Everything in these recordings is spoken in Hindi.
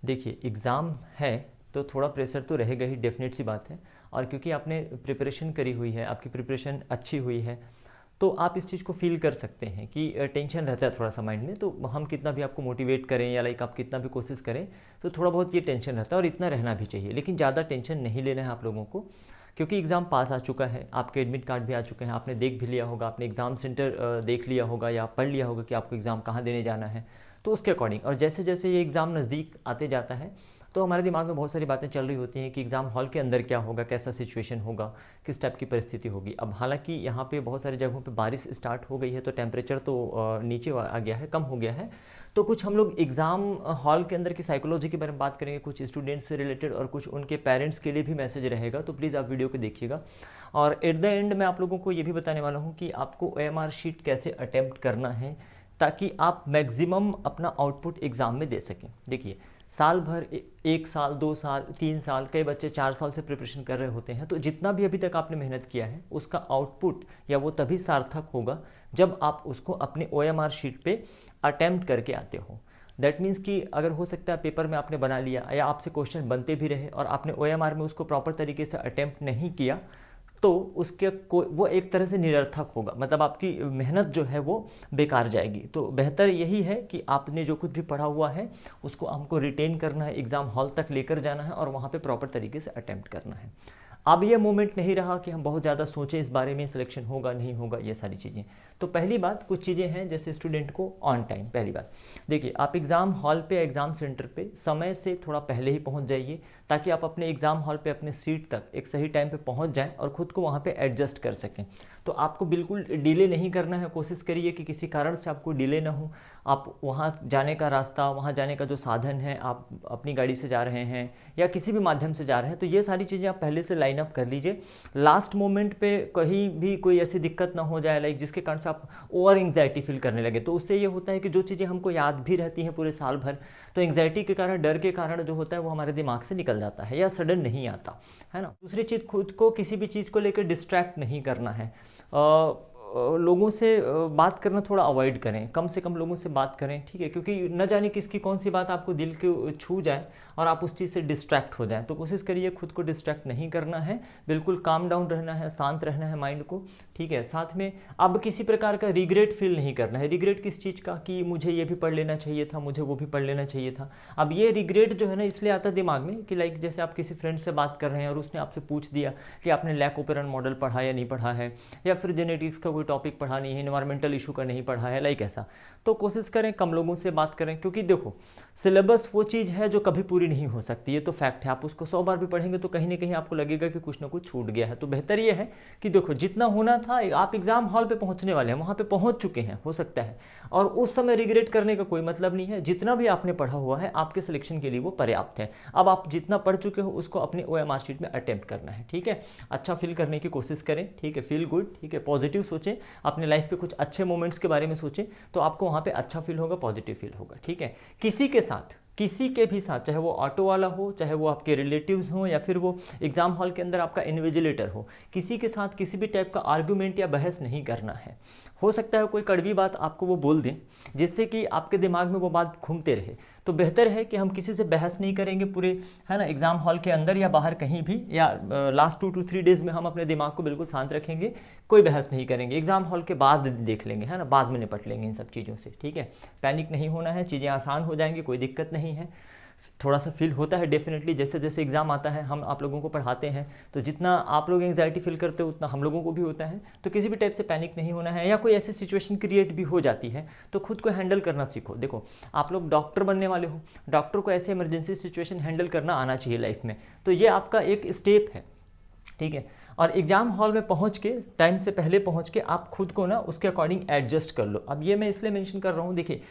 देखिए एग्ज़ाम है तो थोड़ा प्रेशर तो रहेगा ही, डेफिनेट सी बात है। और क्योंकि आपने प्रिपरेशन करी हुई है, आपकी प्रिपरेशन अच्छी हुई है, तो आप इस चीज़ को फील कर सकते हैं कि टेंशन रहता है थोड़ा सा माइंड में। तो हम कितना भी आपको मोटिवेट करें या लाइक आप कितना भी कोशिश करें, तो थोड़ा बहुत ये टेंशन रहता है और इतना रहना भी चाहिए। लेकिन ज़्यादा टेंशन नहीं लेना है आप लोगों को, क्योंकि एग्ज़ाम पास आ चुका है, आपके एडमिट कार्ड भी आ चुके हैं, आपने देख भी लिया होगा, आपने एग्ज़ाम सेंटर देख लिया होगा या पढ़ लिया होगा कि आपको एग्ज़ाम कहाँ देने जाना है। तो उसके अकॉर्डिंग और जैसे जैसे ये एग्ज़ाम नज़दीक आते जाता है, तो हमारे दिमाग में बहुत सारी बातें चल रही होती हैं कि एग्ज़ाम हॉल के अंदर क्या होगा, कैसा सिचुएशन होगा, किस टाइप की परिस्थिति होगी। अब हालांकि यहाँ पे बहुत सारी जगहों पे बारिश स्टार्ट हो गई है, तो टेम्परेचर तो नीचे आ गया है, कम हो गया है। तो कुछ हम लोग एग्ज़ाम हॉल के अंदर की साइकोलॉजी के बारे में बात करेंगे, कुछ स्टूडेंट्स से रिलेटेड और कुछ उनके पेरेंट्स के लिए भी मैसेज रहेगा। तो प्लीज़ आप वीडियो को देखिएगा। और एट द एंड मैं आप लोगों को ये भी बताने वाला हूँ कि आपको OMR शीट कैसे अटैम्प्ट करना है, ताकि आप मैक्सिमम अपना आउटपुट एग्ज़ाम में दे सकें। देखिए साल भर, 1 साल, 2 साल, 3 साल, कई बच्चे 4 साल से प्रिपरेशन कर रहे होते हैं। तो जितना भी अभी तक आपने मेहनत किया है, उसका आउटपुट या वो तभी सार्थक होगा जब आप उसको अपने OMR शीट पे अटैम्प्ट करके आते हो। दैट मीन्स कि अगर हो सकता है पेपर में आपने बना लिया या आपसे क्वेश्चन बनते भी रहे और आपने OMR में उसको प्रॉपर तरीके से अटैम्प्ट नहीं किया, तो उसके वो एक तरह से निरर्थक होगा, मतलब आपकी मेहनत जो है वो बेकार जाएगी। तो बेहतर यही है कि आपने जो कुछ भी पढ़ा हुआ है उसको हमको रिटेन करना है, एग्ज़ाम हॉल तक लेकर जाना है और वहाँ पे प्रॉपर तरीके से अटैम्प्ट करना है। अब ये मोमेंट नहीं रहा कि हम बहुत ज़्यादा सोचें इस बारे में, सिलेक्शन होगा नहीं होगा, ये सारी चीज़ें। तो पहली बात, कुछ चीज़ें हैं जैसे स्टूडेंट को ऑन टाइम। पहली बात देखिए, आप एग्ज़ाम हॉल पे, एग्ज़ाम सेंटर पे समय से थोड़ा पहले ही पहुंच जाइए, ताकि आप अपने एग्ज़ाम हॉल पे अपने सीट तक एक सही टाइम पे पहुंच जाएं और ख़ुद को वहाँ पे एडजस्ट कर सकें। तो आपको बिल्कुल डिले नहीं करना है, कोशिश करिए कि किसी कारण से आपको डिले ना हो। आप वहाँ जाने का रास्ता, वहाँ जाने का जो साधन है, आप अपनी गाड़ी से जा रहे हैं या किसी भी माध्यम से जा रहे हैं, तो ये सारी चीज़ें आप पहले से लाइन अप कर लीजिए। लास्ट मोमेंट पे कहीं भी कोई ऐसी दिक्कत ना हो जाए लाइक जिसके कारण से आप ओवर एंग्जाइटी फील करने लगे। तो उससे ये होता है कि जो चीज़ें हमको याद भी रहती हैं पूरे साल भर, तो एंग्जाइटी के कारण, डर के कारण जो होता है वो हमारे दिमाग से निकल जाता है या सडन नहीं आता है ना। दूसरी चीज़, खुद को किसी भी चीज़ को लेकर डिस्ट्रैक्ट नहीं करना है। लोगों से बात करना थोड़ा अवॉइड करें, कम से कम लोगों से बात करें, ठीक है, क्योंकि न जाने किसकी कौन सी बात आपको दिल के छू जाए और आप उस चीज़ से डिस्ट्रैक्ट हो जाएं। तो कोशिश करिए खुद को डिस्ट्रैक्ट नहीं करना है, बिल्कुल काम डाउन रहना है, शांत रहना है माइंड को, ठीक है। साथ में अब किसी प्रकार का रिग्रेट फील नहीं करना है। रिग्रेट किस चीज़ का, कि मुझे ये भी पढ़ लेना चाहिए था, मुझे वो भी पढ़ लेना चाहिए था। अब ये रिग्रेट जो है ना, इसलिए आता है दिमाग में कि लाइक जैसे आप किसी फ्रेंड से बात कर रहे हैं और उसने आपसे पूछ दिया कि आपने लैक ओपेरन मॉडल पढ़ा या नहीं पढ़ा है, या फिर जेनेटिक्स का कोई टॉपिक पढ़ा नहीं है, इन्वायरमेंटल इशू का नहीं पढ़ा है, लाइक ऐसा। तो कोशिश करें कम लोगों से बात करें, क्योंकि देखो सिलेबस वो चीज़ है जो कभी पूरी नहीं हो सकती, ये तो फैक्ट है। आप उसको 100 बार भी पढ़ेंगे तो कहीं ना कहीं आपको लगेगा कि कुछ ना कुछ छूट गया है। तो बेहतर ये है कि देखो जितना होना था, आप एग्जाम हॉल पे पहुंचने वाले हैं, वहाँ पे पहुंच चुके हैं हो सकता है, और उस समय रिग्रेट करने का कोई मतलब नहीं है। जितना भी आपने पढ़ा हुआ है आपके सिलेक्शन के लिए वो पर्याप्त है। अब आप जितना पढ़ चुके हो उसको अपने OMR शीट में अटेम्प्ट करना है, ठीक है। अच्छा फील करने की कोशिश करें, ठीक है, फील गुड, ठीक है, पॉजिटिव सोचें, अपने लाइफ के कुछ अच्छे मोमेंट्स के बारे में सोचें, तो आपको वहाँ पे अच्छा फील होगा, पॉजिटिव फील होगा, ठीक है। किसी के साथ, किसी के भी साथ, चाहे वो ऑटो वाला हो, चाहे वो आपके रिलेटिव्स हो, या फिर वो एग्जाम हॉल के अंदर आपका इन्विजिलेटर हो, किसी के साथ किसी भी टाइप का आर्गूमेंट या बहस नहीं करना है। हो सकता है कोई कड़वी बात आपको वो बोल दें जिससे कि आपके दिमाग में वो बात घूमते रहे। तो बेहतर है कि हम किसी से बहस नहीं करेंगे पूरे, है ना, एग्जाम हॉल के अंदर या बाहर कहीं भी, या लास्ट 2 to 3 डेज में हम अपने दिमाग को बिल्कुल शांत रखेंगे, कोई बहस नहीं करेंगे। एग्जाम हॉल के बाद देख लेंगे, है ना, बाद में निपट लेंगे इन सब चीज़ों से, ठीक है। पैनिक नहीं होना है, चीज़ें आसान हो जाएंगी, कोई दिक्कत नहीं है। थोड़ा सा फील होता है डेफिनेटली, जैसे जैसे एग्ज़ाम आता है हम आप लोगों को पढ़ाते हैं, तो जितना आप लोग एंग्जाइटी फील करते हो उतना हम लोगों को भी होता है। तो किसी भी टाइप से पैनिक नहीं होना है, या कोई ऐसी सिचुएशन क्रिएट भी हो जाती है तो खुद को हैंडल करना सीखो। देखो आप लोग डॉक्टर बनने वाले हो, डॉक्टर को ऐसे इमरजेंसी सिचुएशन हैंडल करना आना चाहिए लाइफ में, तो ये आपका एक स्टेप है, ठीक है। और एग्ज़ाम हॉल में पहुंच के, टाइम से पहले पहुंच के आप खुद को ना उसके अकॉर्डिंग एडजस्ट कर लो। अब ये मैं इसलिए मेंशन कर रहा हूँ, देखिए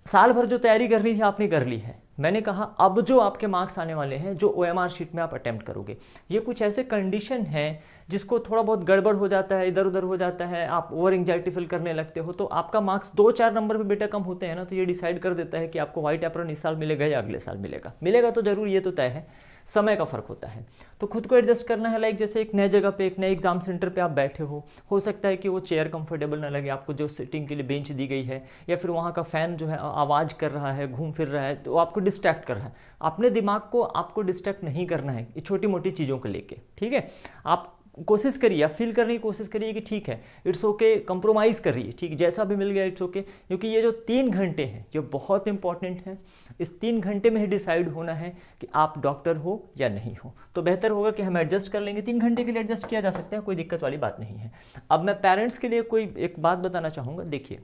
साल भर जो तैयारी करनी थी आपने कर ली है, मैंने कहा अब जो आपके मार्क्स आने वाले हैं, जो OMR शीट में आप अटेम्प्ट करोगे, ये कुछ ऐसे कंडीशन है जिसको थोड़ा बहुत गड़बड़ हो जाता है, इधर उधर हो जाता है, आप ओवर एंग्जाइटी फील करने लगते हो, तो आपका मार्क्स 2-4 नंबर पे बेटा कम होते हैं ना, तो ये डिसाइड कर देता है कि आपको व्हाइट एप्रन इस साल मिलेगा या अगले साल मिलेगा। मिलेगा तो जरूर, ये तो तय है। समय का फ़र्क होता है। तो खुद को एडजस्ट करना है, लाइक जैसे एक नए जगह पे, एक नए एग्जाम सेंटर पे आप बैठे हो सकता है कि वो चेयर कंफर्टेबल ना लगे आपको, जो सिटिंग के लिए बेंच दी गई है, या फिर वहाँ का फ़ैन जो है आवाज़ कर रहा है, घूम फिर रहा है, तो आपको डिस्ट्रैक्ट कर रहा है। अपने दिमाग को आपको डिस्ट्रैक्ट नहीं करना है ये छोटी मोटी चीज़ों को लेके, ठीक है। आप कोशिश करिए, आप फील करने की कोशिश करिए कि ठीक है, इट्स ओके, कंप्रोमाइज़ करिए, ठीक, जैसा भी मिल गया इट्स ओके, क्योंकि ये जो 3 घंटे हैं ये बहुत इंपॉर्टेंट है। इस 3 घंटे में ही डिसाइड होना है कि आप डॉक्टर हो या नहीं हो। तो बेहतर होगा कि हम एडजस्ट कर लेंगे, 3 घंटे के लिए एडजस्ट किया जा सकता है, कोई दिक्कत वाली बात नहीं है। अब मैं पेरेंट्स के लिए कोई एक बात बताना चाहूँगा। देखिए,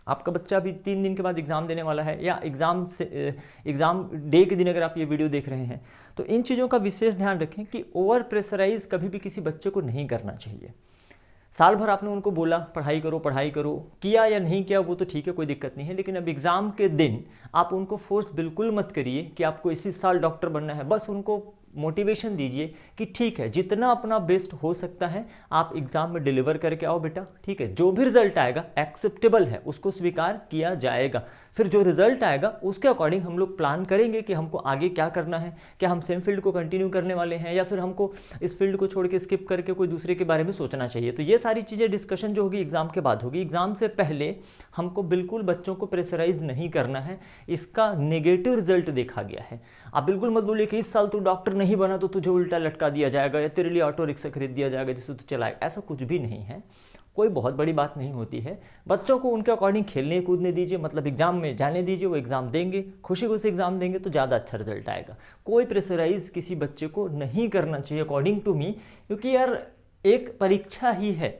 आपका बच्चा अभी 3 दिन के बाद एग्ज़ाम देने वाला है, या एग्ज़ाम डे के दिन अगर आप ये वीडियो देख रहे हैं, तो इन चीज़ों का विशेष ध्यान रखें कि ओवर प्रेशराइज कभी भी किसी बच्चे को नहीं करना चाहिए। साल भर आपने उनको बोला पढ़ाई करो, किया या नहीं किया वो तो ठीक है, कोई दिक्कत नहीं है, लेकिन अब एग्ज़ाम के दिन आप उनको फोर्स बिल्कुल मत करिए कि आपको इसी साल डॉक्टर बनना है। बस उनको मोटिवेशन दीजिए कि ठीक है, जितना अपना बेस्ट हो सकता है आप एग्ज़ाम में डिलीवर करके आओ बेटा, ठीक है। जो भी रिजल्ट आएगा एक्सेप्टेबल है, उसको स्वीकार किया जाएगा। फिर जो रिजल्ट आएगा उसके अकॉर्डिंग हम लोग प्लान करेंगे कि हमको आगे क्या करना है, क्या हम सेम फील्ड को कंटिन्यू करने वाले हैं, या फिर हमको इस फील्ड को छोड़ के स्किप करके कोई दूसरे के बारे में सोचना चाहिए। तो ये सारी चीज़ें डिस्कशन जो होगी एग्ज़ाम के बाद होगी। एग्ज़ाम से पहले हमको बिल्कुल बच्चों को प्रेशराइज नहीं करना है, इसका नेगेटिव रिजल्ट देखा गया है। आप बिल्कुल मत बोलिए कि इस साल तू डॉक्टर नहीं बना तो तुझे उल्टा लटका दिया जाएगा, या तेरे लिए ऑटो रिक्शा खरीद दिया जाएगा जिससे तू चलाएगा, ऐसा कुछ भी नहीं है, कोई बहुत बड़ी बात नहीं होती है। बच्चों को उनके अकॉर्डिंग खेलने कूदने दीजिए, मतलब एग्ज़ाम में जाने दीजिए, वो एग्ज़ाम देंगे, खुशी खुशी एग्ज़ाम देंगे तो ज़्यादा अच्छा रिजल्ट आएगा। कोई प्रेशराइज किसी बच्चे को नहीं करना चाहिए अकॉर्डिंग टू मी, क्योंकि यार एक परीक्षा ही है,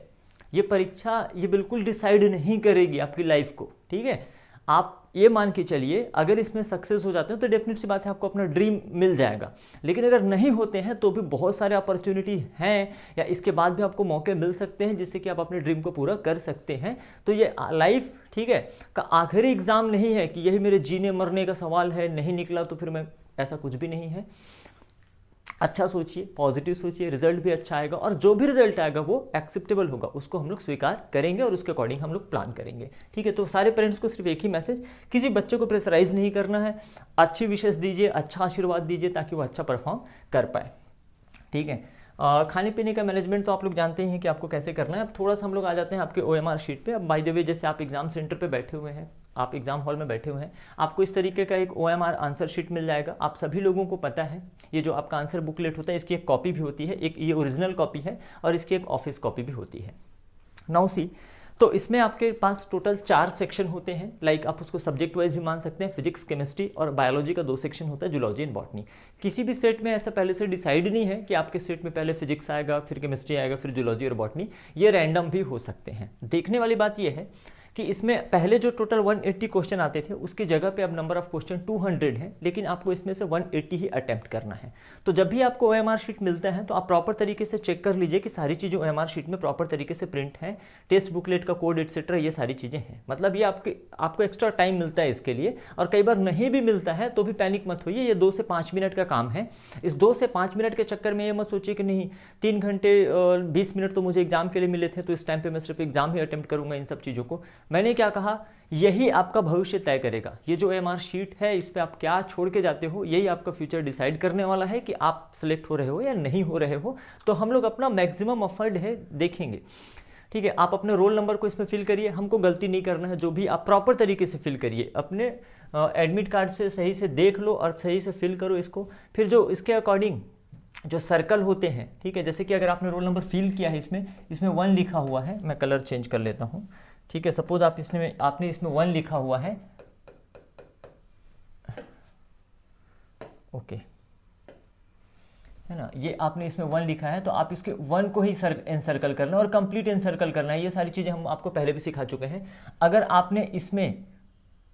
ये परीक्षा ये बिल्कुल डिसाइड नहीं करेगी आपकी लाइफ को, ठीक है। आप ये मान के चलिए अगर इसमें सक्सेस हो जाते हैं तो डेफिनेट सी बात है आपको अपना ड्रीम मिल जाएगा, लेकिन अगर नहीं होते हैं तो भी बहुत सारे अपॉर्चुनिटी हैं, या इसके बाद भी आपको मौके मिल सकते हैं जिससे कि आप अपने ड्रीम को पूरा कर सकते हैं। तो ये लाइफ, ठीक है, का आखिरी एग्ज़ाम नहीं है कि यही मेरे जीने मरने का सवाल है, नहीं निकला तो फिर मैं, ऐसा कुछ भी नहीं है। अच्छा सोचिए, पॉजिटिव सोचिए, रिजल्ट भी अच्छा आएगा, और जो भी रिजल्ट आएगा वो एक्सेप्टेबल होगा, उसको हम लोग स्वीकार करेंगे और उसके अकॉर्डिंग हम लोग प्लान करेंगे, ठीक है। तो सारे पेरेंट्स को सिर्फ एक ही मैसेज, किसी बच्चे को प्रेशराइज नहीं करना है, अच्छी विशेष दीजिए, अच्छा आशीर्वाद दीजिए ताकि वो अच्छा परफॉर्म कर पाए, ठीक है। खाने पीने का मैनेजमेंट तो आप लोग जानते हैं कि आपको कैसे करना है। अब थोड़ा सा हम लोग आ जाते हैं आपके OMR शीट पे। अब बाय द वे, जैसे आप एग्जाम सेंटर पे बैठे हुए हैं, आप एग्जाम हॉल में बैठे हुए हैं, आपको इस तरीके का एक OMR आंसर शीट मिल जाएगा। आप सभी लोगों को पता है ये जो आपका आंसर बुकलेट होता है इसकी एक कॉपी भी होती है, एक ये ओरिजिनल कॉपी है और इसकी एक ऑफिस कॉपी भी होती है। नाउ सी, तो इसमें आपके पास टोटल 4 सेक्शन होते हैं, लाइक आप उसको सब्जेक्ट वाइज भी मान सकते हैं। फिजिक्स, केमिस्ट्री और बायोलॉजी का 2 सेक्शन होता है, जूलॉजी एंड बॉटनी। किसी भी सेट में ऐसा पहले से डिसाइड नहीं है कि आपके सेट में पहले फिजिक्स आएगा, फिर केमिस्ट्री आएगा, फिर जूलॉजी और बॉटनी, ये रैंडम भी हो सकते हैं। देखने वाली बात यह है कि इसमें पहले जो टोटल 180 क्वेश्चन आते थे उसकी जगह पे अब नंबर ऑफ क्वेश्चन 200 है, लेकिन आपको इसमें से 180 ही अटेम्प्ट करना है। तो जब भी आपको OMR शीट मिलता है तो आप प्रॉपर तरीके से चेक कर लीजिए कि सारी चीज़ें OMR शीट में प्रॉपर तरीके से प्रिंट हैं, टेस्ट बुकलेट का कोड एटसेट्रा, ये सारी चीज़ें हैं। मतलब ये आपको एक्स्ट्रा टाइम मिलता है इसके लिए, और कई बार नहीं भी मिलता है तो भी पैनिक मत होइए, ये 2 से 5 मिनट का काम है। इस 2 से 5 मिनट के चक्कर में ये मत सोचिए कि नहीं 3 घंटे 20 मिनट तो मुझे एग्जाम के लिए मिले थे तो इस टाइम पर मैं सिर्फ एग्जाम ही अटेम्प्ट करूँगा। इन सब चीज़ों को मैंने क्या कहा, यही आपका भविष्य तय करेगा। ये जो OMR शीट है इस पे आप क्या छोड़ के जाते हो, यही आपका फ्यूचर डिसाइड करने वाला है कि आप सिलेक्ट हो रहे हो या नहीं हो रहे हो। तो हम लोग अपना मैक्सिमम एफर्ट है देखेंगे, ठीक है। आप अपने रोल नंबर को इसमें फिल करिए, हमको गलती नहीं करना है, जो भी आप प्रॉपर तरीके से फिल करिए, अपने एडमिट कार्ड से सही से देख लो और सही से फिल करो इसको। फिर जो इसके अकॉर्डिंग जो सर्कल होते हैं, ठीक है, जैसे कि अगर आपने रोल नंबर फिल किया है इसमें 1 लिखा हुआ है, मैं कलर चेंज कर लेता हूँ, ठीक है। सपोज आपने इसमें 1 लिखा हुआ है, ओके, है ना, ये आपने इसमें 1 लिखा है तो आप इसके 1 को ही एनसर्कल करना है और कंप्लीट एनसर्कल करना है। ये सारी चीज़ें हम आपको पहले भी सिखा चुके हैं। अगर आपने इसमें,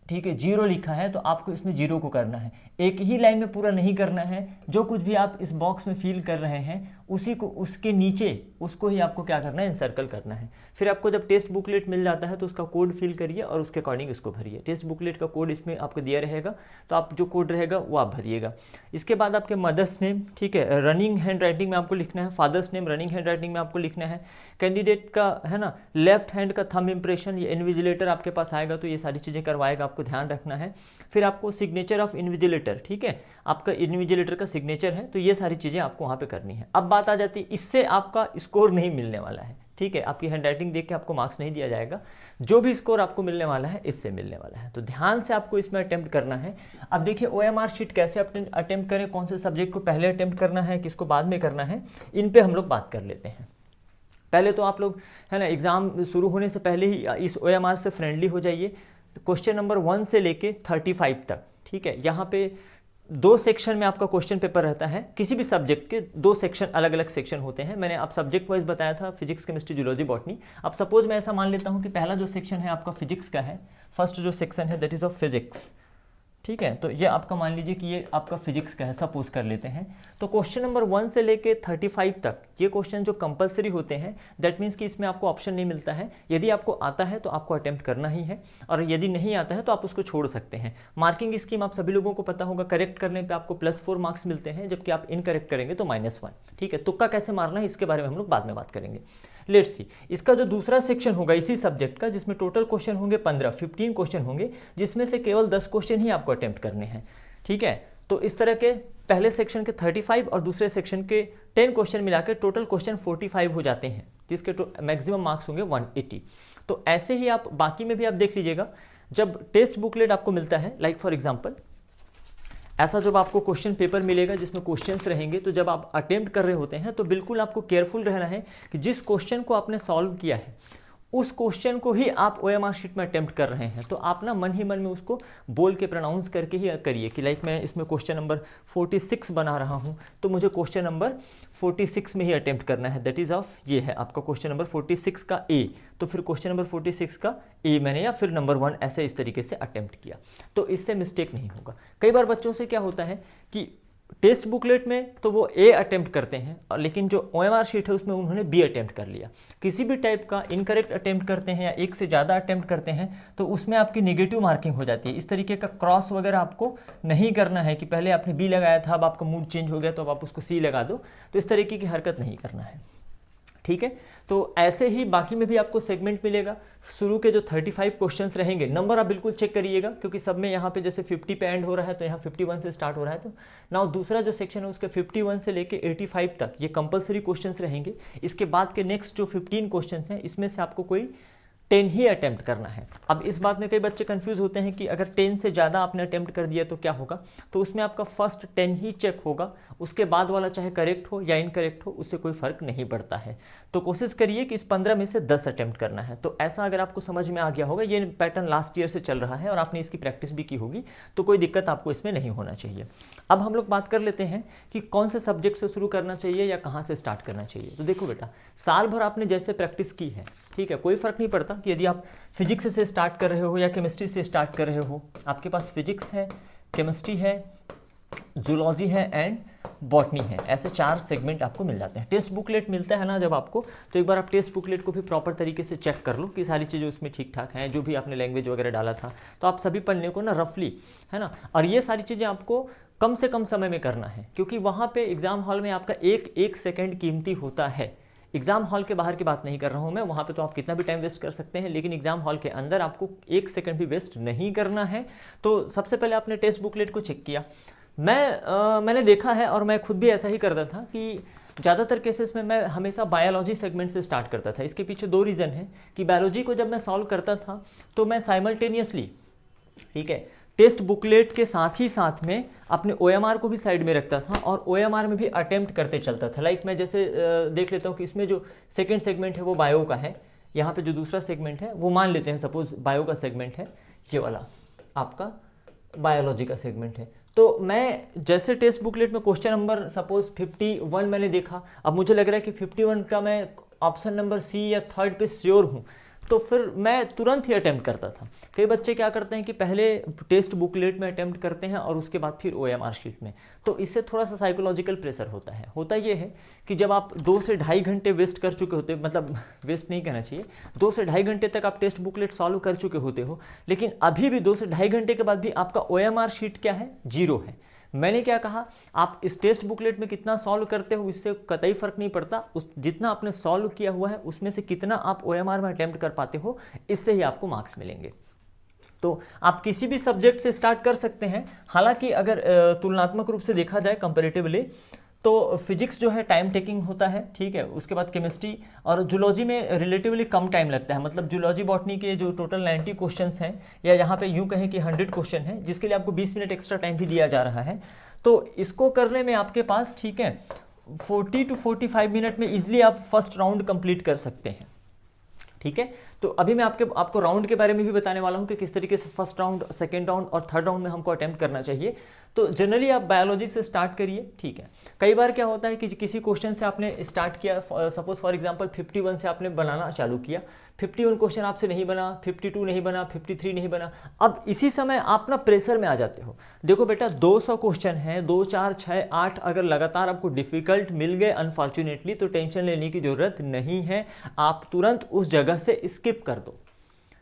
ठीक है, 0 लिखा है तो आपको इसमें 0 को करना है, एक ही लाइन में पूरा नहीं करना है। जो कुछ भी आप इस बॉक्स में फिल कर रहे हैं उसी को, उसके नीचे उसको ही आपको क्या करना है, एनसर्कल करना है। फिर आपको जब टेस्ट बुकलेट मिल जाता है तो उसका कोड फिल करिए और उसके अकॉर्डिंग इसको भरिए। टेस्ट बुकलेट का कोड इसमें आपको दिया रहेगा तो आप जो कोड रहेगा वो आप भरिएगा। इसके बाद आपके मदर्स नेम, ठीक है, रनिंग हैंड राइटिंग में आपको लिखना है, father's name running hand writing में आपको लिखना है। कैंडिडेट का, है ना, लेफ्ट हैंड का थंब इंप्रेशन, ये इन्विजिलेटर आपके पास आएगा तो ये सारी चीज़ें करवाएगा आपको ध्यान रखना है। फिर आपको सिग्नेचर ऑफ इन्विजिलेटर, ठीक है, आपका इन्विजिलेटर का सिग्नेचर है, तो ये सारी चीज़ें आपको वहाँ पे करनी है। अब बात आ जाती है, इससे आपका स्कोर नहीं मिलने वाला है, ठीक है, आपकी हैंडराइटिंग देख के आपको मार्क्स नहीं दिया जाएगा। जो भी स्कोर आपको मिलने वाला है इससे मिलने वाला है, तो ध्यान से आपको इसमें अटेम्प्ट करना है। अब देखिए OMR शीट कैसे अटेम्प्ट करें, कौन से सब्जेक्ट को पहले अटेम्प्ट करना है, किसको बाद में करना है, इन पे हम लोग बात कर लेते हैं। पहले तो आप लोग है ना एग्ज़ाम शुरू होने से पहले ही इस OMR से फ्रेंडली हो जाइए। क्वेश्चन नंबर 1 से लेके 35 तक, ठीक है, यहाँ पे 2 सेक्शन में आपका क्वेश्चन पेपर रहता है। किसी भी सब्जेक्ट के 2 सेक्शन, अलग अलग सेक्शन होते हैं। मैंने आप सब्जेक्ट वाइज बताया था, फिजिक्स, केमिस्ट्री, जूलॉजी, बॉटनी। अब सपोज मैं ऐसा मान लेता हूँ कि पहला जो सेक्शन है आपका फिजिक्स का है, फर्स्ट जो सेक्शन है दैट इज ऑफ फिजिक्स, ठीक है, तो ये आपका मान लीजिए कि ये आपका फिजिक्स का है, सपोज कर लेते हैं। तो क्वेश्चन नंबर 1 से लेके 35 तक ये क्वेश्चन जो कंपलसरी होते हैं, दैट मीन्स कि इसमें आपको ऑप्शन नहीं मिलता है। यदि आपको आता है तो आपको अटेम्प्ट करना ही है, और यदि नहीं आता है तो आप उसको छोड़ सकते हैं। मार्किंग स्कीम आप सभी लोगों को पता होगा, करेक्ट करने पर आपको +4 मार्क्स मिलते हैं, जबकि आप इनकरेक्ट करेंगे तो -1, ठीक है। तुक्का कैसे मारना है इसके बारे में हम लोग बाद में बात करेंगे। लेट्स सी, इसका जो दूसरा सेक्शन होगा इसी सब्जेक्ट का, जिसमें टोटल क्वेश्चन होंगे 15 क्वेश्चन होंगे, जिसमें से केवल 10 क्वेश्चन ही आपको अटेम्प्ट करने हैं, ठीक है। तो इस तरह के पहले सेक्शन के 35 और दूसरे सेक्शन के 10 क्वेश्चन मिलाकर टोटल क्वेश्चन 45 हो जाते हैं, जिसके मैक्सिमम मार्क्स होंगे 180। तो ऐसे ही आप बाकी में भी आप देख लीजिएगा, जब टेस्ट बुकलेट आपको मिलता है, लाइक फॉर एग्जाम्पल ऐसा जब आपको क्वेश्चन पेपर मिलेगा जिसमें क्वेश्चंस रहेंगे, तो जब आप अटेम्प्ट कर रहे होते हैं तो बिल्कुल आपको केयरफुल रहना है कि जिस क्वेश्चन को आपने सॉल्व किया है उस क्वेश्चन को ही आप OMR शीट में अटेम्प्ट कर रहे हैं। तो आप ना मन ही मन में उसको बोल के प्रोनाउंस करके ही करिए कि लाइक मैं इसमें क्वेश्चन नंबर 46 बना रहा हूं, तो मुझे क्वेश्चन नंबर 46 में ही अटेम्प्ट करना है। दैट इज ऑफ ये है आपका क्वेश्चन नंबर 46 का A, तो फिर क्वेश्चन नंबर 46 का A मैंने, या फिर नंबर 1 ऐसे इस तरीके से अटेम्प्ट किया, तो इससे मिस्टेक नहीं होगा। कई बार बच्चों से क्या होता है कि टेस्ट बुकलेट में तो वो A अटेम्प्ट करते हैं, और लेकिन जो OMR शीट है उसमें उन्होंने B अटेम्प्ट कर लिया। किसी भी टाइप का इनकरेक्ट अटेम्प्ट करते हैं या एक से ज़्यादा अटेम्प्ट करते हैं तो उसमें आपकी नेगेटिव मार्किंग हो जाती है। इस तरीके का क्रॉस वगैरह आपको नहीं करना है कि पहले आपने B लगाया था, अब आपका मूड चेंज हो गया तो अब आप उसको C लगा दो, तो इस तरीके की हरकत नहीं करना है, ठीक है। तो ऐसे ही बाकी में भी आपको सेगमेंट मिलेगा। शुरू के जो 35 क्वेश्चंस रहेंगे, नंबर आप बिल्कुल चेक करिएगा, क्योंकि सब में यहाँ पे जैसे 50 पे एंड हो रहा है तो यहाँ 51 से स्टार्ट हो रहा है। तो नाउ दूसरा जो सेक्शन है उसके 51 से लेके 85 तक ये कंपलसरी क्वेश्चंस रहेंगे। इसके बाद के नेक्स्ट जो 15 क्वेश्चंस हैं इसमें से आपको कोई 10 ही अटेम्प्ट करना है। अब इस बात में कई बच्चे कंफ्यूज होते हैं कि अगर 10 से ज़्यादा आपने अटेम्प्ट कर दिया तो क्या होगा, तो उसमें आपका फर्स्ट 10 ही चेक होगा, उसके बाद वाला चाहे करेक्ट हो या इनकरेक्ट हो उससे कोई फर्क नहीं पड़ता है। तो कोशिश करिए कि इस 15 में से 10 अटेम्प्ट करना है। तो ऐसा अगर आपको समझ में आ गया होगा, ये पैटर्न लास्ट ईयर से चल रहा है और आपने इसकी प्रैक्टिस भी की होगी, तो कोई दिक्कत आपको इसमें नहीं होना चाहिए। अब हम लोग बात कर लेते हैं कि कौन से सब्जेक्ट से शुरू करना चाहिए या कहाँ से स्टार्ट करना चाहिए। तो देखो बेटा, साल भर आपने जैसे प्रैक्टिस की है, ठीक है, कोई फर्क नहीं पड़ता कि यदि आप फिजिक्स से स्टार्ट कर रहे हो या केमिस्ट्री से स्टार्ट कर रहे हो। आपके पास फिजिक्स है, केमिस्ट्री है, जूलॉजी है एंड बॉटनी है, ऐसे 4 सेगमेंट आपको मिल जाते हैं। टेस्ट बुकलेट मिलता है ना जब आपको, तो एक बार आप टेस्ट बुकलेट को भी प्रॉपर तरीके से चेक कर लो कि सारी चीज़ें उसमें ठीक ठाक हैं, जो भी आपने लैंग्वेज वगैरह डाला था तो आप सभी पढ़ने को ना रफली, है ना। और ये सारी चीज़ें आपको कम से कम समय में करना है, क्योंकि वहाँ पे एग्जाम हॉल में आपका एक सेकेंड कीमती होता है। एग्जाम हॉल के बाहर की बात नहीं कर रहा हूँ मैं, वहाँ पे तो आप कितना भी टाइम वेस्ट कर सकते हैं, लेकिन एग्जाम हॉल के अंदर आपको 1 सेकंड भी वेस्ट नहीं करना है। तो सबसे पहले आपने टेस्ट बुकलेट को चेक किया। मैंने देखा है और मैं खुद भी ऐसा ही करता था कि ज़्यादातर केसेस में मैं हमेशा बायोलॉजी सेगमेंट से स्टार्ट करता था। इसके पीछे 2 रीज़न है कि बायोलॉजी को जब मैं सॉल्व करता था तो मैं साइमल्टेनियसली, ठीक है, टेस्ट बुकलेट के साथ ही साथ में अपने OMR को भी साइड में रखता था और OMR में भी अटेम्प्ट करते चलता था। लाइक मैं जैसे देख लेता हूँ कि इसमें जो सेकंड सेगमेंट है वो बायो का है, यहाँ पे जो दूसरा सेगमेंट है वो मान लेते हैं सपोज बायो का सेगमेंट है, ये वाला आपका बायोलॉजी का सेगमेंट है। तो मैं जैसे टेस्ट बुकलेट में क्वेश्चन नंबर सपोज 51 मैंने देखा, अब मुझे लग रहा है कि 51 का मैं ऑप्शन नंबर C या 3rd पे श्योर हूँ, तो फिर मैं तुरंत ही अटेम्प्ट करता था। कई बच्चे क्या करते हैं कि पहले टेस्ट बुकलेट में अटेम्प्ट करते हैं और उसके बाद फिर OMR शीट में, तो इससे थोड़ा सा साइकोलॉजिकल प्रेशर होता है। होता ये है कि जब आप 2 से ढाई घंटे वेस्ट कर चुके होते, मतलब वेस्ट नहीं कहना चाहिए, 2 से ढाई घंटे तक आप टेस्ट बुकलेट सॉल्व कर चुके होते हो, लेकिन अभी भी 2 से ढाई घंटे के बाद भी आपका OMR शीट क्या है, 0 है। मैंने क्या कहा, आप इस टेस्ट बुकलेट में कितना सॉल्व करते हो इससे कतई फर्क नहीं पड़ता, उस जितना आपने सॉल्व किया हुआ है उसमें से कितना आप OMR में अटेम्प्ट कर पाते हो, इससे ही आपको मार्क्स मिलेंगे। तो आप किसी भी सब्जेक्ट से स्टार्ट कर सकते हैं। हालांकि अगर तुलनात्मक रूप से देखा जाए कंपैरेटिवली, तो फिजिक्स जो है टाइम टेकिंग होता है, ठीक है। उसके बाद केमिस्ट्री और जूलॉजी में रिलेटिवली कम टाइम लगता है। मतलब जूलॉजी बॉटनी के जो टोटल 90 क्वेश्चंस हैं, या यहाँ पे यूँ कहें कि 100 क्वेश्चन हैं, जिसके लिए आपको 20 मिनट एक्स्ट्रा टाइम भी दिया जा रहा है। तो इसको करने में आपके पास, ठीक है, 40 to 45 मिनट में ईजिली आप फर्स्ट राउंड कंप्लीट कर सकते हैं, ठीक है। तो अभी मैं आपको राउंड के बारे में भी बताने वाला हूँ कि किस तरीके से फर्स्ट राउंड, सेकेंड राउंड और थर्ड राउंड में हमको अटेम्प्ट करना चाहिए। तो जनरली आप बायोलॉजी से स्टार्ट करिए, ठीक है। कई बार क्या होता है कि किसी क्वेश्चन से आपने स्टार्ट किया, सपोज फॉर एग्जांपल 51 से आपने बनाना चालू किया, 51 क्वेश्चन आपसे नहीं बना, 52 नहीं बना, 53 नहीं बना। अब इसी समय आप ना प्रेशर में आ जाते हो। देखो बेटा, 200 क्वेश्चन हैं, 2, 4, 6, 8 अगर लगातार आपको डिफिकल्ट मिल गए अनफॉर्चुनेटली, तो टेंशन लेने की जरूरत नहीं है। आप तुरंत उस जगह से स्किप कर दो।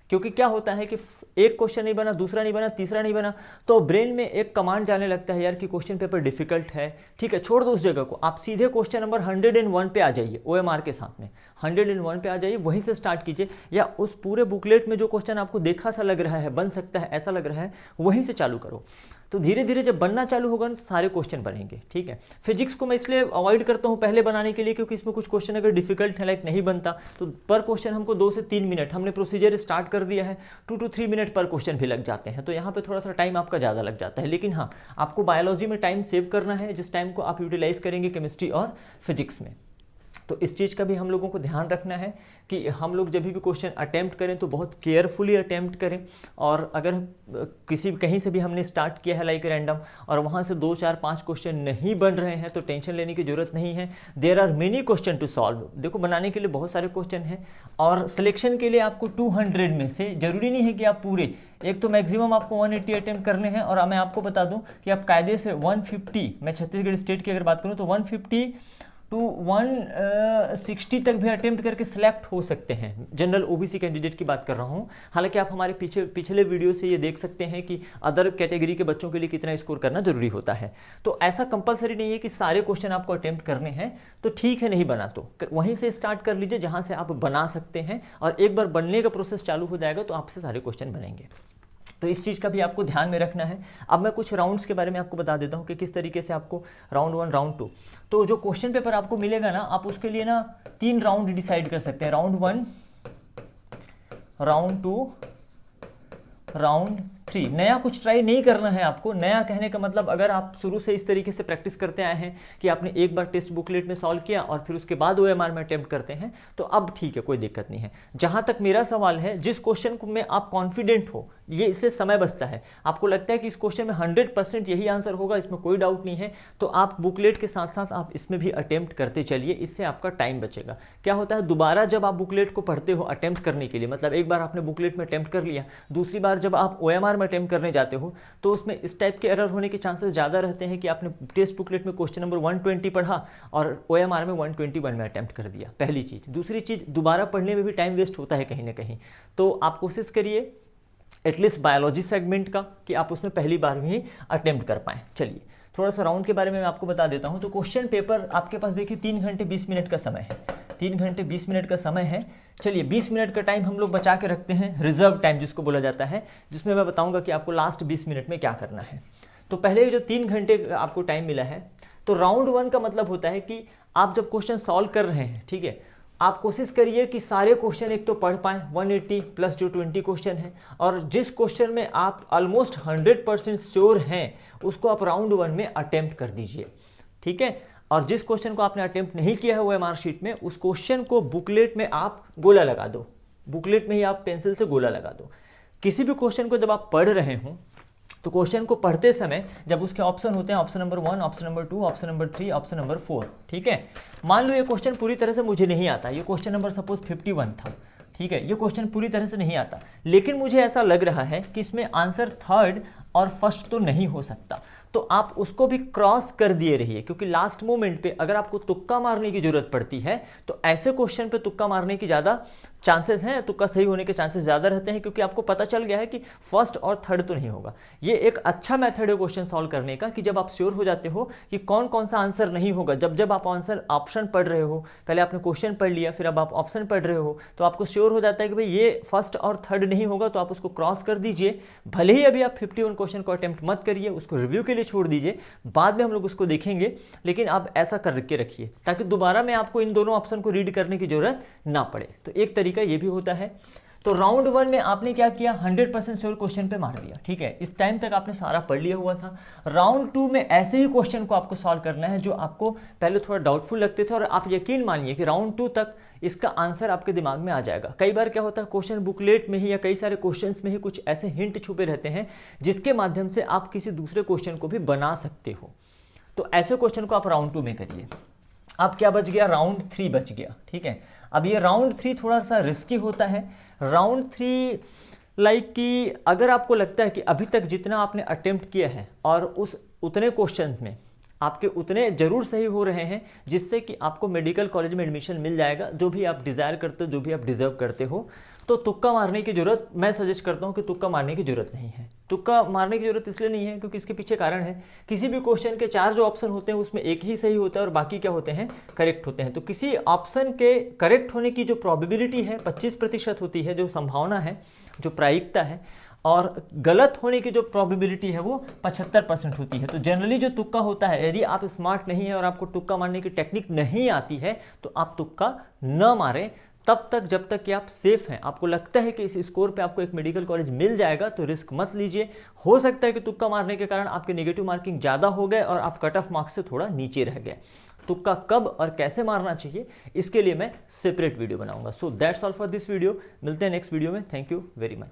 क्योंकि क्या होता है कि एक क्वेश्चन नहीं बना, दूसरा नहीं बना, तीसरा नहीं बना, तो ब्रेन में एक कमांड जाने लगता है यार कि क्वेश्चन पेपर डिफिकल्ट है, ठीक है, छोड़ दो उस जगह को। आप सीधे क्वेश्चन नंबर 101 पे आ जाइए, OMR के साथ में 101 पे आ जाइए, वहीं से स्टार्ट कीजिए। या उस पूरे बुकलेट में जो क्वेश्चन आपको देखा सा लग रहा है, बन सकता है ऐसा लग रहा है, वहीं से चालू करो। तो धीरे धीरे जब बनना चालू होगा तो सारे क्वेश्चन बनेंगे, ठीक है। फिजिक्स को मैं इसलिए अवॉइड करता हूँ पहले बनाने के लिए, क्योंकि इसमें कुछ क्वेश्चन अगर डिफिकल्ट है, लाइक नहीं बनता, तो पर क्वेश्चन हमको 2 से 3 मिनट, हमने प्रोसीजर स्टार्ट कर दिया है, 2 to 3 मिनट पर क्वेश्चन भी लग जाते हैं। तो यहाँ पे थोड़ा सा टाइम आपका ज़्यादा लग जाता है। लेकिन हाँ, आपको बायोलॉजी में टाइम सेव करना है, जिस टाइम को आप यूटिलाइज करेंगे केमिस्ट्री और फिजिक्स में। तो इस चीज़ का भी हम लोगों को ध्यान रखना है कि हम लोग जब भी क्वेश्चन अटेम्प्ट करें तो बहुत केयरफुली अटेम्प्ट करें। और अगर कहीं से भी हमने स्टार्ट किया है लाइक रैंडम, और वहाँ से 2, 4, 5 क्वेश्चन नहीं बन रहे हैं, तो टेंशन लेने की जरूरत नहीं है। There are many question to solve. देखो, बनाने के लिए बहुत सारे क्वेश्चन हैं, और सिलेक्शन के लिए आपको 200 में से जरूरी नहीं है कि आप पूरे, एक तो मैक्सिमम आपको 180 अटेम्प्ट करने हैं। और मैं आपको बता दूं कि आप कायदे से 150, मैं छत्तीसगढ़ स्टेट की अगर बात करूं तो 150 to 160 तक भी अटेम्प्ट करके सिलेक्ट हो सकते हैं। जनरल OBC कैंडिडेट की बात कर रहा हूं। हालांकि आप हमारे पिछले वीडियो से ये देख सकते हैं कि अदर कैटेगरी के बच्चों के लिए कितना स्कोर करना जरूरी होता है। तो ऐसा कंपलसरी नहीं है कि सारे क्वेश्चन आपको अटेम्प्ट करने हैं। तो ठीक है, नहीं बना तो वहीं से स्टार्ट कर लीजिए जहां से आप बना सकते हैं, और एक बार बनने का प्रोसेस चालू हो जाएगा तो आपसे सारे क्वेश्चन बनेंगे। तो इस चीज़ का भी आपको ध्यान में रखना है। अब मैं कुछ राउंड्स के बारे में आपको बता देता हूँ कि किस तरीके से आपको राउंड 1, राउंड 2, तो जो क्वेश्चन पेपर आपको मिलेगा ना, आप उसके लिए ना 3 राउंड डिसाइड कर सकते हैं। Round 1, round 2, round 3। नया कुछ ट्राई नहीं करना है आपको। नया कहने का मतलब, अगर आप शुरू से इस तरीके से प्रैक्टिस करते आए हैं कि आपने एक बार टेस्ट बुकलेट में सॉल्व किया और फिर उसके बाद OMR में अटेम्प्ट करते हैं, तो अब ठीक है, कोई दिक्कत नहीं है। जहां तक मेरा सवाल है, जिस क्वेश्चन में आप कॉन्फिडेंट हो, ये इससे समय बचता है, आपको लगता है कि इस क्वेश्चन में 100% यही आंसर होगा, इसमें कोई डाउट नहीं है, तो आप बुकलेट के साथ साथ आप इसमें भी अटेम्प्ट करते चलिए। इससे आपका टाइम बचेगा। क्या होता है, दोबारा जब आप बुकलेट को पढ़ते हो अटेम्प्ट करने के लिए, मतलब एक बार आपने बुकलेट में अटेम्प्ट कर लिया, दूसरी बार जब आप OMR में अटेम्प्ट करने जाते हो, तो उसमें इस टाइप के एरर होने के चांसेस ज़्यादा रहते हैं कि आपने टेस्ट बुकलेट में क्वेश्चन नंबर 120 पढ़ा और OMR में 121 में अटेम्प्ट कर दिया। पहली चीज़। दूसरी चीज़, दोबारा पढ़ने में भी टाइम वेस्ट होता है कहीं ना कहीं। तो आप कोशिश करिए एटलीस्ट बायोलॉजी सेगमेंट का कि आप उसमें पहली बार में ही अटेम्प्ट कर पाएँ। चलिए, थोड़ा सा राउंड के बारे में मैं आपको बता देता हूँ। तो क्वेश्चन पेपर आपके पास देखिए 3 घंटे 20 मिनट का समय है। 3 घंटे 20 मिनट का समय है। चलिए, 20 मिनट का टाइम हम लोग बचा के रखते हैं, रिजर्व टाइम जिसको बोला जाता है, जिसमें मैं बताऊंगा कि आपको लास्ट 20 मिनट में क्या करना है। तो पहले जो 3 घंटे आपको टाइम मिला है, तो राउंड 1 का मतलब होता है कि आप जब क्वेश्चन सॉल्व कर रहे हैं, ठीक है, आप कोशिश करिए कि सारे क्वेश्चन एक तो पढ़ पाएँ, 180 प्लस जो 20 क्वेश्चन है, और जिस क्वेश्चन में आप ऑलमोस्ट 100% श्योर हैं उसको आप राउंड 1 में अटेम्प्ट कर दीजिए, ठीक है। और जिस क्वेश्चन को आपने अटेम्प्ट नहीं किया है OMR शीट में, उस क्वेश्चन को बुकलेट में आप गोला लगा दो। बुकलेट में ही आप पेंसिल से गोला लगा दो। किसी भी क्वेश्चन को जब आप पढ़ रहे हो, तो क्वेश्चन को पढ़ते समय जब उसके ऑप्शन होते हैं, option number 1, option number 2, option number 3, option number 4, ठीक है। मान लो ये क्वेश्चन पूरी तरह से मुझे नहीं आता, ये क्वेश्चन नंबर सपोज 51 था, ठीक है, ये क्वेश्चन पूरी तरह से नहीं आता, लेकिन मुझे ऐसा लग रहा है कि इसमें आंसर 3rd और फर्स्ट तो नहीं हो सकता, तो आप उसको भी क्रॉस कर दिए रहिए। क्योंकि लास्ट मोमेंट पे अगर आपको तुक्का मारने की जरूरत पड़ती है, तो ऐसे क्वेश्चन पे तुक्का मारने की ज़्यादा चांसेस हैं, तुक्का सही होने के चांसेस ज़्यादा रहते हैं, क्योंकि आपको पता चल गया है कि फर्स्ट और थर्ड तो नहीं होगा। ये एक अच्छा मेथड है क्वेश्चन सॉल्व करने का, कि जब आप श्योर हो जाते हो कि कौन कौन सा आंसर नहीं होगा, जब आप आंसर ऑप्शन पढ़ रहे हो, पहले आपने क्वेश्चन पढ़ लिया, फिर अब आप ऑप्शन पढ़ रहे हो, तो आपको श्योर हो जाता है कि भाई ये फर्स्ट और थर्ड नहीं होगा, तो आप उसको क्रॉस कर दीजिए। भले ही अभी आप 51 क्वेश्चन को अटेम्प्ट मत करिए, उसको रिव्यू के लिए छोड़ दीजिए, बाद में हम लोग उसको देखेंगे, लेकिन आप ऐसा करके रखिए ताकि दोबारा में आपको इन दोनों ऑप्शन को रीड करने की जरूरत ना पड़े। तो एक तरीका ये भी होता है। तो राउंड 1 में आपने क्या किया, 100% श्योर क्वेश्चन पे मार दिया, ठीक है, इस टाइम तक आपने सारा पढ़ लिया हुआ था। राउंड 2 में ऐसे ही क्वेश्चन को आपको सॉल्व करना है जो आपको पहले थोड़ा डाउटफुल लगते थे, और आप यकीन मानिए कि राउंड 2 तक इसका आंसर आपके दिमाग में आ जाएगा। कई बार क्या होता है, क्वेश्चन बुकलेट में ही या कई सारे क्वेश्चंस में ही कुछ ऐसे हिंट छुपे रहते हैं जिसके माध्यम से आप किसी दूसरे क्वेश्चन को भी बना सकते हो। तो ऐसे क्वेश्चन को आप राउंड 2 में करिए। अब क्या बच गया, राउंड 3 बच गया, ठीक है। अब ये राउंड 3 थोड़ा सा रिस्की होता है। राउंड 3 लाइक कि अगर आपको लगता है कि अभी तक जितना आपने अटेम्प्ट किया है और उतने क्वेश्चन में आपके उतने जरूर सही हो रहे हैं जिससे कि आपको मेडिकल कॉलेज में एडमिशन मिल जाएगा, जो भी आप डिज़ायर करते हो, जो भी आप डिज़र्व करते हो, तो तुक्का मारने की जरूरत, मैं सजेस्ट करता हूं कि तुक्का मारने की जरूरत नहीं है। तुक्का मारने की जरूरत इसलिए नहीं है क्योंकि इसके पीछे कारण है। किसी भी क्वेश्चन के 4 जो ऑप्शन होते हैं उसमें एक ही सही होता है और बाकी क्या होते हैं, करेक्ट होते हैं। तो किसी ऑप्शन के करेक्ट होने की जो प्रोबेबिलिटी है 25% होती है, जो संभावना है, जो प्रायिकता है, और गलत होने की जो प्रोबेबिलिटी है वो 75% होती है। तो जनरली जो तुक्का होता है, यदि आप स्मार्ट नहीं है और आपको तुक्का मारने की टेक्निक नहीं आती है तो आप तुक्का न मारें तब तक जब तक कि आप सेफ हैं। आपको लगता है कि इस स्कोर पे आपको एक मेडिकल कॉलेज मिल जाएगा तो रिस्क मत लीजिए। हो सकता है कि तुक्का मारने के कारण आपके नेगेटिव मार्किंग ज़्यादा हो गए और आप कट ऑफ मार्क्स से थोड़ा नीचे रह गए। तुक्का कब और कैसे मारना चाहिए इसके लिए मैं सेपरेट वीडियो बनाऊंगा। So that's all for this video. मिलते हैं नेक्स्ट वीडियो में। Thank you very much.